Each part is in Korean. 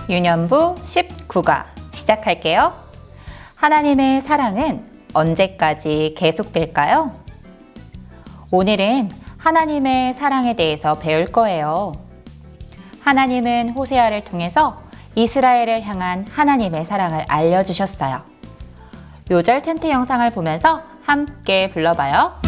유년부 19과 시작할게요. 하나님의 사랑은 언제까지 계속될까요? 오늘은 하나님의 사랑에 대해서 배울 거예요. 하나님은 호세아를 통해서 이스라엘을 향한 하나님의 사랑을 알려주셨어요. 요절 텐트 영상을 보면서 함께 불러봐요.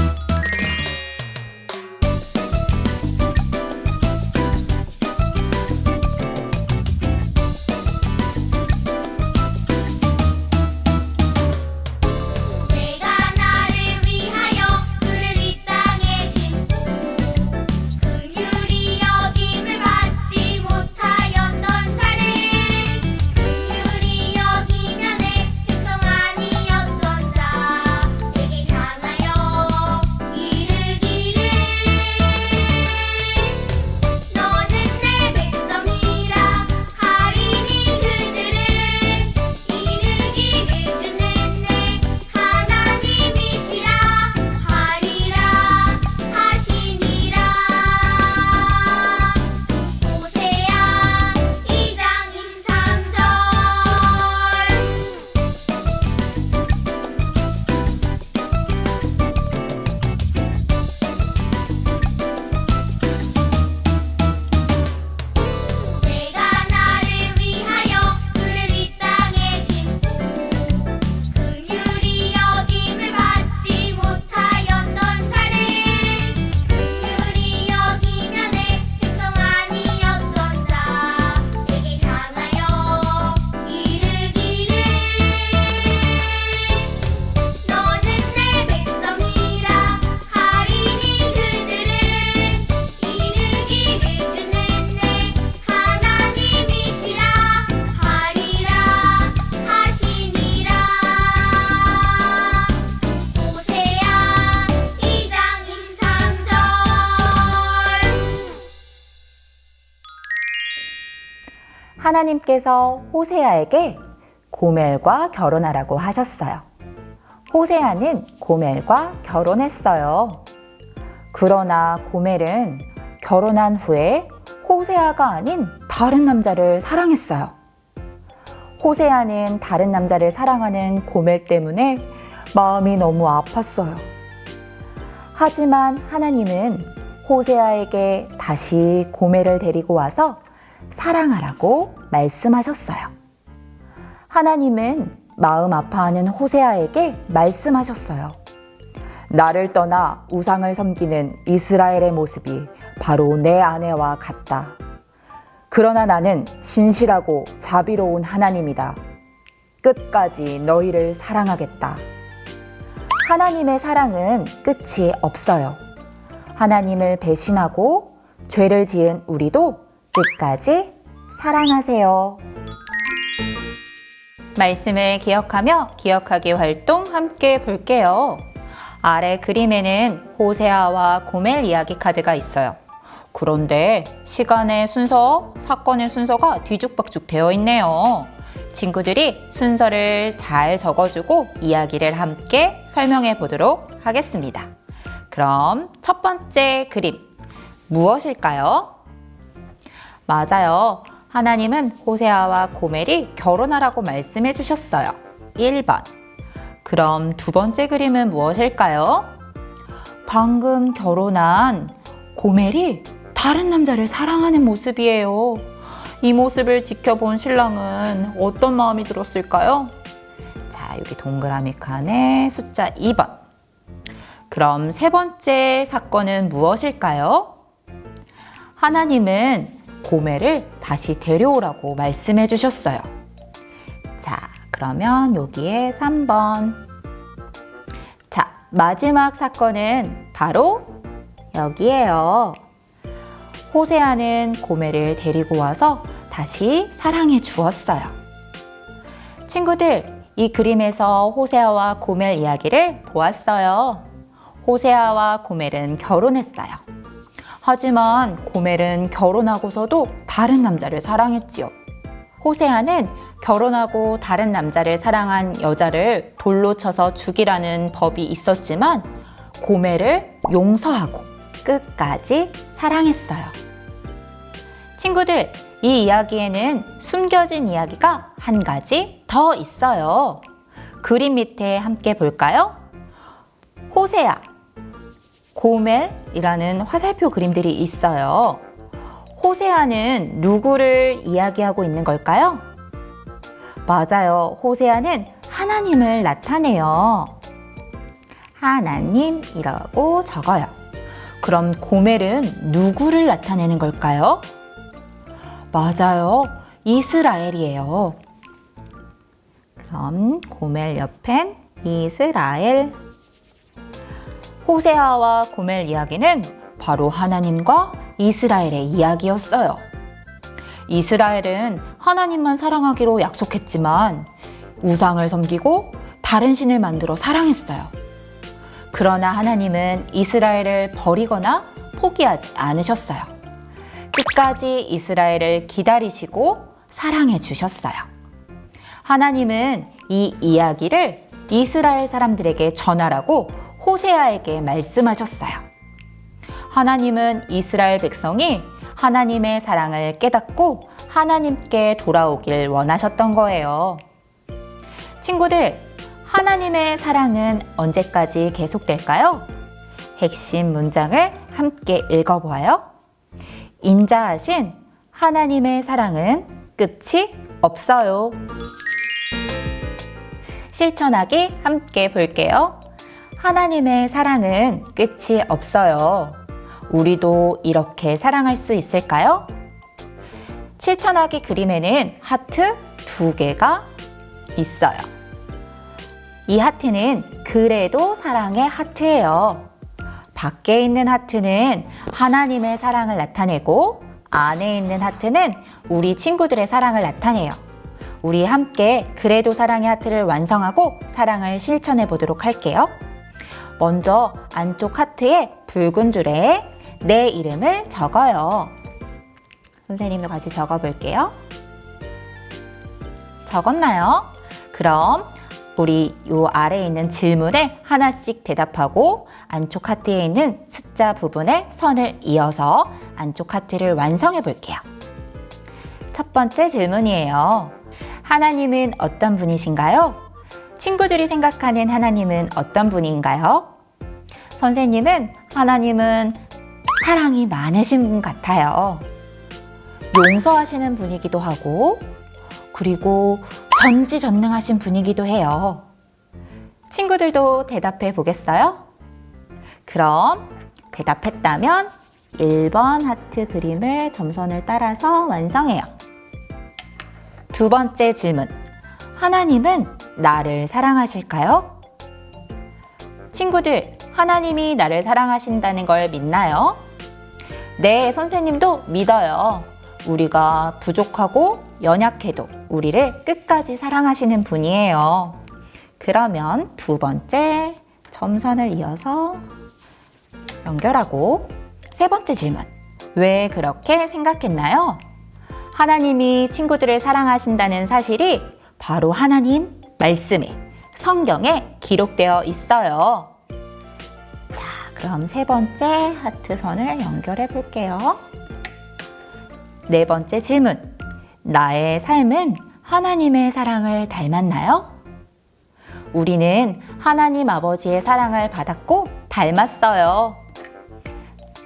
하나님께서 호세아에게 고멜과 결혼하라고 하셨어요. 호세아는 고멜과 결혼했어요. 그러나 고멜은 결혼한 후에 호세아가 아닌 다른 남자를 사랑했어요. 호세아는 다른 남자를 사랑하는 고멜 때문에 마음이 너무 아팠어요. 하지만 하나님은 호세아에게 다시 고멜을 데리고 와서 사랑하라고 말씀하셨어요. 하나님은 마음 아파하는 호세아에게 말씀하셨어요. 나를 떠나 우상을 섬기는 이스라엘의 모습이 바로 내 아내와 같다. 그러나 나는 신실하고 자비로운 하나님이다. 끝까지 너희를 사랑하겠다. 하나님의 사랑은 끝이 없어요. 하나님을 배신하고 죄를 지은 우리도 끝까지 사랑하세요. 말씀을 기억하며 기억하기 활동 함께 볼게요. 아래 그림에는 호세아와 고멜 이야기 카드가 있어요. 그런데 시간의 순서, 사건의 순서가 뒤죽박죽 되어 있네요. 친구들이 순서를 잘 적어주고 이야기를 함께 설명해 보도록 하겠습니다. 그럼 첫 번째 그림, 무엇일까요? 맞아요. 하나님은 호세아와 고멜이 결혼하라고 말씀해 주셨어요. 1번. 그럼 두 번째 그림은 무엇일까요? 방금 결혼한 고멜이 다른 남자를 사랑하는 모습이에요. 이 모습을 지켜본 신랑은 어떤 마음이 들었을까요? 자, 여기 동그라미 칸에 숫자 2번. 그럼 세 번째 사건은 무엇일까요? 하나님은 고멜을 다시 데려오라고 말씀해 주셨어요. 자, 그러면 여기에 3번. 자, 마지막 사건은 바로 여기에요. 호세아는 고멜을 데리고 와서 다시 사랑해 주었어요. 친구들, 이 그림에서 호세아와 고멜 이야기를 보았어요. 호세아와 고멜은 결혼했어요. 하지만 고멜은 결혼하고서도 다른 남자를 사랑했지요. 호세아는 결혼하고 다른 남자를 사랑한 여자를 돌로 쳐서 죽이라는 법이 있었지만 고멜을 용서하고 끝까지 사랑했어요. 친구들, 이 이야기에는 숨겨진 이야기가 한 가지 더 있어요. 그림 밑에 함께 볼까요? 호세아, 고멜이라는 화살표 그림들이 있어요. 호세아는 누구를 이야기하고 있는 걸까요? 맞아요. 호세아는 하나님을 나타내요. 하나님이라고 적어요. 그럼 고멜은 누구를 나타내는 걸까요? 맞아요. 이스라엘이에요. 그럼 고멜 옆엔 이스라엘. 호세아와 고멜 이야기는 바로 하나님과 이스라엘의 이야기였어요. 이스라엘은 하나님만 사랑하기로 약속했지만 우상을 섬기고 다른 신을 만들어 사랑했어요. 그러나 하나님은 이스라엘을 버리거나 포기하지 않으셨어요. 끝까지 이스라엘을 기다리시고 사랑해 주셨어요. 하나님은 이 이야기를 이스라엘 사람들에게 전하라고 호세아에게 말씀하셨어요. 하나님은 이스라엘 백성이 하나님의 사랑을 깨닫고 하나님께 돌아오길 원하셨던 거예요. 친구들, 하나님의 사랑은 언제까지 계속될까요? 핵심 문장을 함께 읽어보아요. 인자하신 하나님의 사랑은 끝이 없어요. 실천하기 함께 볼게요. 하나님의 사랑은 끝이 없어요. 우리도 이렇게 사랑할 수 있을까요? 실천하기 그림에는 하트 2개가 있어요. 이 하트는 그래도 사랑의 하트예요. 밖에 있는 하트는 하나님의 사랑을 나타내고 안에 있는 하트는 우리 친구들의 사랑을 나타내요. 우리 함께 그래도 사랑의 하트를 완성하고 사랑을 실천해 보도록 할게요. 먼저 안쪽 하트의 붉은 줄에 내 이름을 적어요. 선생님도 같이 적어볼게요. 적었나요? 그럼 우리 요 아래에 있는 질문에 하나씩 대답하고 안쪽 하트에 있는 숫자 부분에 선을 이어서 안쪽 하트를 완성해 볼게요. 첫 번째 질문이에요. 하나님은 어떤 분이신가요? 친구들이 생각하는 하나님은 어떤 분인가요? 선생님은 하나님은 사랑이 많으신 분 같아요. 용서하시는 분이기도 하고 그리고 전지전능하신 분이기도 해요. 친구들도 대답해 보겠어요? 그럼 대답했다면 1번 하트 그림을 점선을 따라서 완성해요. 두 번째 질문. 하나님은 나를 사랑하실까요? 친구들, 하나님이 나를 사랑하신다는 걸 믿나요? 네, 선생님도 믿어요. 우리가 부족하고 연약해도 우리를 끝까지 사랑하시는 분이에요. 그러면 두 번째 점선을 이어서 연결하고 세 번째 질문. 왜 그렇게 생각했나요? 하나님이 친구들을 사랑하신다는 사실이 바로 하나님 말씀에, 성경에 기록되어 있어요. 자, 그럼 세 번째 하트선을 연결해 볼게요. 네 번째 질문. 나의 삶은 하나님의 사랑을 닮았나요? 우리는 하나님 아버지의 사랑을 받았고 닮았어요.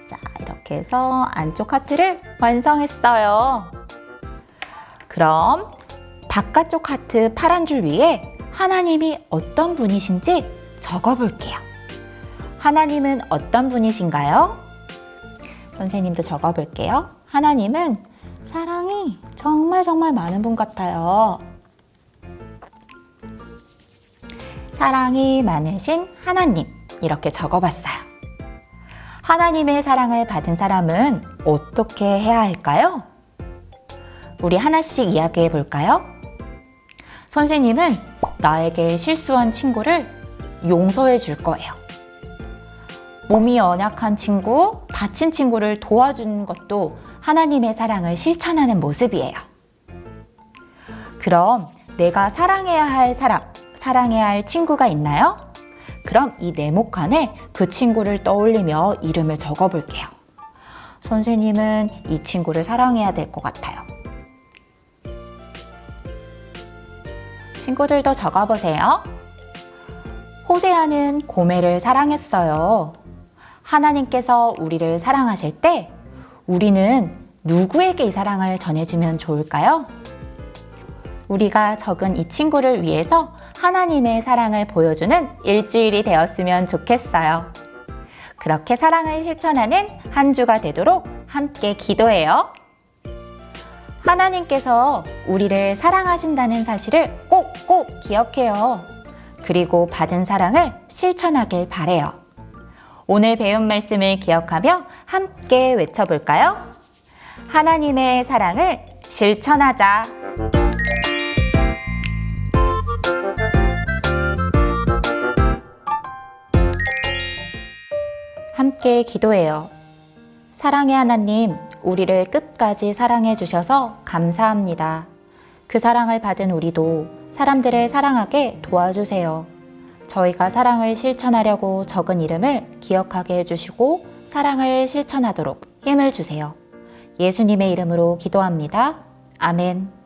자, 이렇게 해서 안쪽 하트를 완성했어요. 그럼 바깥쪽 하트 파란 줄 위에 하나님이 어떤 분이신지 적어볼게요. 하나님은 어떤 분이신가요? 선생님도 적어볼게요. 하나님은 사랑이 정말 많은 분 같아요. 사랑이 많으신 하나님, 이렇게 적어봤어요. 하나님의 사랑을 받은 사람은 어떻게 해야 할까요? 우리 하나씩 이야기해 볼까요? 선생님은 나에게 실수한 친구를 용서해 줄 거예요. 몸이 연약한 친구, 다친 친구를 도와주는 것도 하나님의 사랑을 실천하는 모습이에요. 그럼 내가 사랑해야 할 사람, 사랑해야 할 친구가 있나요? 그럼 이 네모칸에 그 친구를 떠올리며 이름을 적어볼게요. 선생님은 이 친구를 사랑해야 될 것 같아요. 친구들도 적어보세요. 호세아는 고멜을 사랑했어요. 하나님께서 우리를 사랑하실 때 우리는 누구에게 이 사랑을 전해주면 좋을까요? 우리가 적은 이 친구를 위해서 하나님의 사랑을 보여주는 일주일이 되었으면 좋겠어요. 그렇게 사랑을 실천하는 한 주가 되도록 함께 기도해요. 하나님께서 우리를 사랑하신다는 사실을 꼭꼭 기억해요. 그리고 받은 사랑을 실천하길 바래요. 오늘 배운 말씀을 기억하며 함께 외쳐볼까요? 하나님의 사랑을 실천하자. 함께 기도해요. 사랑의 하나님, 우리를 끝까지 사랑해 주셔서 감사합니다. 그 사랑을 받은 우리도 사람들을 사랑하게 도와주세요. 저희가 사랑을 실천하려고 적은 이름을 기억하게 해주시고 사랑을 실천하도록 힘을 주세요. 예수님의 이름으로 기도합니다. 아멘.